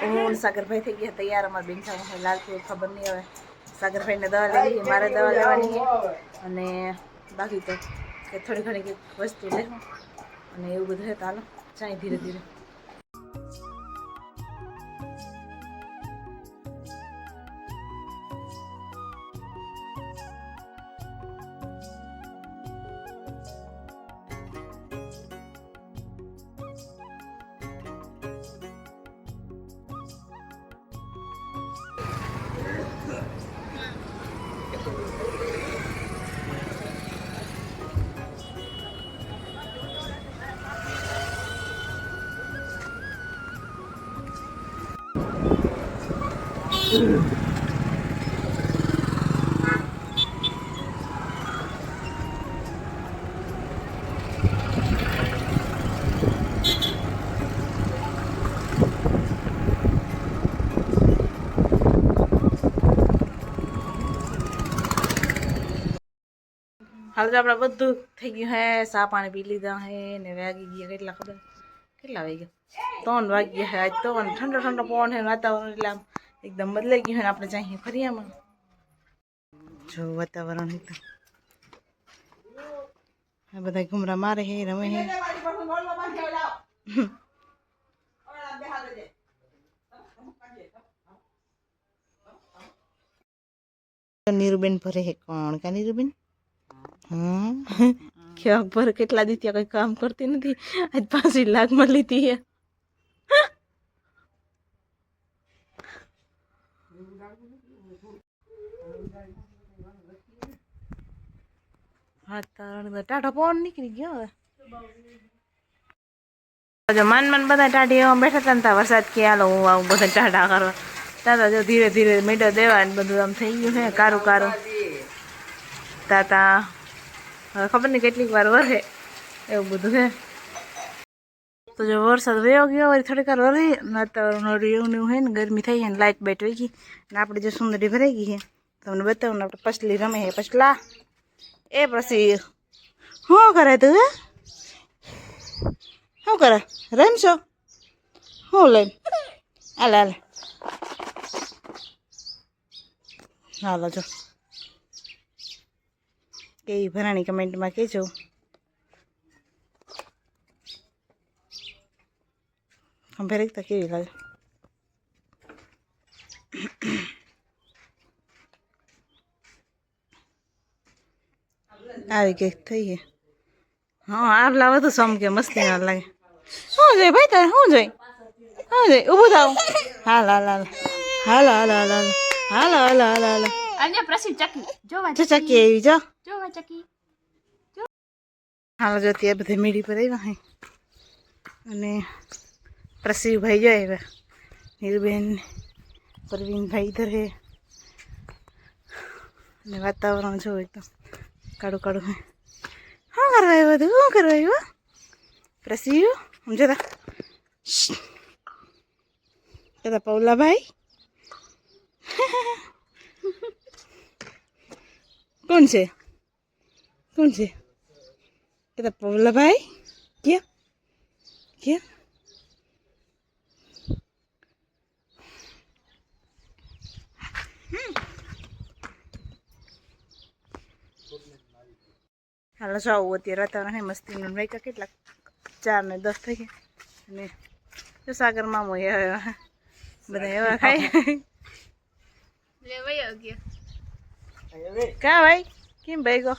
હું સાગરભાઈ થઈ ગયા તૈયાર અમારે બેન સાહેબ લાલપુર ખબર નહીં હવે સાગરભાઈને દવા લેવી મારે દવા લેવાની છે અને બાકી તો કે થોડી ઘણી કંઈક વસ્તુ લેવું અને એવું બધું છે તો હાલો જાય ધીરે ધીરે હાલ તો આપણે બધું થઈ ગયું હે ચા પાણી પી લીધા હે ને વાગી ગયા કેટલા ખબર કેટલા વાગ્યા 3 વાગ્યા હે આજ તો ઠંડો ઠંડો પવન હે વાતાવરણ એટલે આમ એકદમ બદલાઈ ગયું હે ને આપણે જઈએ ફરિયામાં જો વાતાવરણ એકદમ આ બધા ઘુમરા મારે હે રમે હે નીરુબેન ભરે હે કોણ કા નીરુબેન हाँ क्या पर કેટલા દી ત્યાં કઈ કામ કરતી નથી આજ 5 લાખ માં લીધી હે વાતાવરણ તો ટાઢો પવન નીકળી ગયો હવે જો મન બધા ટાઢીઓમાં બેઠા હતા ને ત્યાં વરસાદ કે હાલો હું આવું બધા ટાઢા કરવા ત્યાં જો ધીરે ધીરે મીડો દેવા ને બધું આમ થઈ ગયું હે કારું કારું તાતા ખબર નહીં કેટલીક વાર વરે એવું બધું છે તો જો વરસાદ વયો ગયો વળી થોડીક વાર વરે વાતાવરણ એવું ને હોય ને ગરમી થઈ છે ને લાઇટ બાઇટ વહી ગઈ ને આપણે જો સુંદરી ભરાઈ ગઈ છે તમને બતાવું ને આપણે પસલી રમે છે પસલા એ પછી શું કરે તું હે શું કરે રમશો શું લઈને હાલે હાલે હાલો જો કેવી ભરાણી કમેન્ટમાં કહેજો ખંભે તો કેવી લાગે આવી કઈક થઈ ગઈ હા આટલા વધુ સમ કે મસ્તી ના લાગે શું જોઈ ભાઈ તારે શું જોઈ ઊભું થાવ હાલ હાલ હાલ હાલ હાલ હાલ હાલ હાલ હાલ હાલ હાલ અને પ્રસિદ્ધ ચકી જોવા ચકી આવી જો જોવા ચકી હાલ જો ત્યાં બધે મીડી પર આવ્યા હે અને પ્રસિદ્ધભાઈ જો આવ્યા નીરુબેન પરવીનભાઈ ઇધર હે અને વાતાવરણ જો એકદમ કાળું કાળું હે શું કરવા આવ્યું હતું શું કરવા આવ્યું પ્રસિદ્ધ સમજતા કહેતા પૌલાભાઈ કોણ છે કોણ છે કહેતા પૌલાભાઈ ક્યાં ક્યાં હાલો જાઉં અત્યારે વાતાવરણ હે મસ્તીનું વાગ્યા કેટલાક 4 ને 10 થઈ ગયા અને જો સાગર મામો બધા એવા ખાય કા ભાઈ કેમ ભાઈ ગો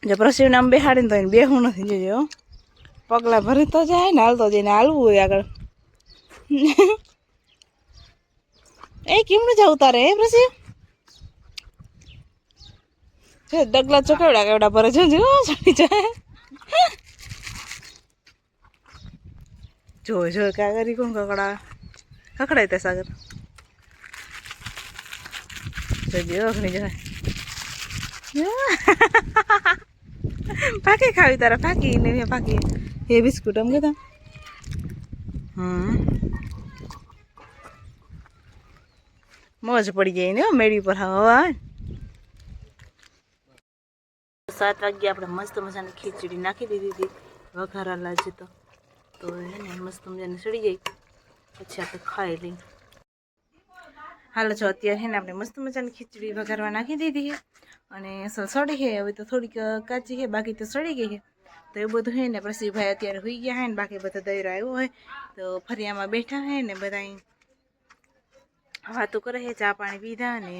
જો પ્રસિદ્ધ નામ બેહાડીને તો બેહું નથી જોજો પગલા ભરી તો જાય ને હાલતો જઈને હાલવું હોય આગળ એ કેમનું જવું તારે હે પ્રસિદ્ધ ડગલા ચોકેવડા કેવડા ભરે જો ચડી જાય જો જો કા કરી કોણ કકડાય તે સાગર જોજો અગ્નિ જાય પાકી ખાવી તારા પાકી ને પાકી એ બિસ્કુટ આમ કહેતા મોજ પડી જાય ને મેળી પર હવા 7 વાગ્યે આપણે મસ્ત મજાની ખીચડી નાખી દીધી હતી વઘારેલા જ તો એને મસ્ત મજાની સડી ગઈ પછી આપણે ખાઈ લઈ. હાલો જો અત્યારે છે ને આપણે મસ્ત મજાની ખીચડી વઘારવા નાખી દીધી છે અને અસલ સડી છે. હવે તો થોડીક કાચી છે, બાકી તો સડી ગઈ છે. તો એવું બધું છે ને પ્રસીભાઈ અત્યારે હોઈ ગયા છે ને બાકી બધા દૈરો આવ્યો હોય તો ફરિયામાં બેઠા છે ને બધા વાતો કરે છે, ચા પાણી પીધા ને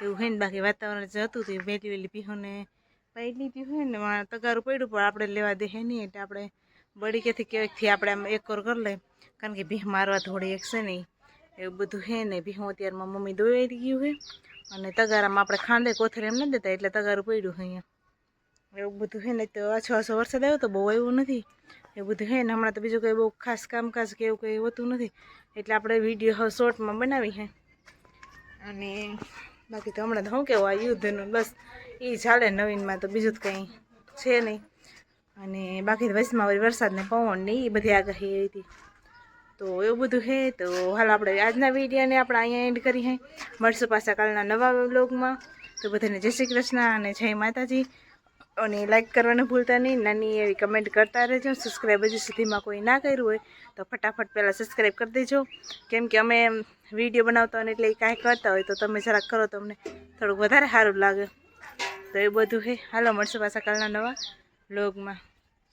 એવું છે ને. બાકી વાતાવરણ જે હતું તે વહેલી વહેલી પીહોને પાઈ લીધી હોય ને તગારું પડ્યું પણ આપણે લેવા દે નહીં એટલે આપણે બળી કેથી કેવાકથી આપણે આમ એક કરી લઈએ કારણ કે ભીહ મારવા થોડી એક છે નહીં એવું બધું છે ને. ભીહું અત્યારમાં મમ્મી દોઈ ગયું હોય અને તગારામાં આપણે ખાંડે કોથરે એમ નથી દેતા એટલે તગારું પડ્યું હોય અહીંયા એવું બધું છે ને. તો આછો આછો વરસાદ આવ્યો તો બહુ આવ્યું નથી એવું બધું છે ને. હમણાં તો બીજું કંઈ બહુ ખાસ કામકાજ કે એવું કંઈ હોતું નથી એટલે આપણે વિડીયો હવે શોર્ટમાં બનાવી છે અને બાકી તો હમણાં તો શું કહેવું આ યુદ્ધનું બસ એ ચાલે નવીનમાં તો બીજું તો કંઈ છે નહીં. અને બાકી તો વચમાં વળી વરસાદ ને પવન ને એ બધી આગાહી એવી હતી તો એવું બધું છે. તો હાલ આપણે આજના વિડીયોને આપણે અહીંયા એન્ડ કરી છે. મળશું પાછા કાલના નવા વ્લોગમાં. તો બધાને જય શ્રી કૃષ્ણ અને જય માતાજી અને લાઈક કરવાનું ભૂલતા નહીં. નાની એવી કમેન્ટ કરતા રહેજો. સબસ્ક્રાઈબ હજી સુધીમાં કોઈ ના કર્યું હોય તો ફટાફટ પહેલાં સબસ્ક્રાઈબ કરી દેજો કેમ કે અમે વિડીયો બનાવતા હોય એટલે કાંઈ કરતા હોય તો તમે જરાક કરો તો અમને થોડુંક વધારે સારું લાગે. તો એ બધું છે. હાલો મળશું પાછા કાલના નવા વ્લોગમાં.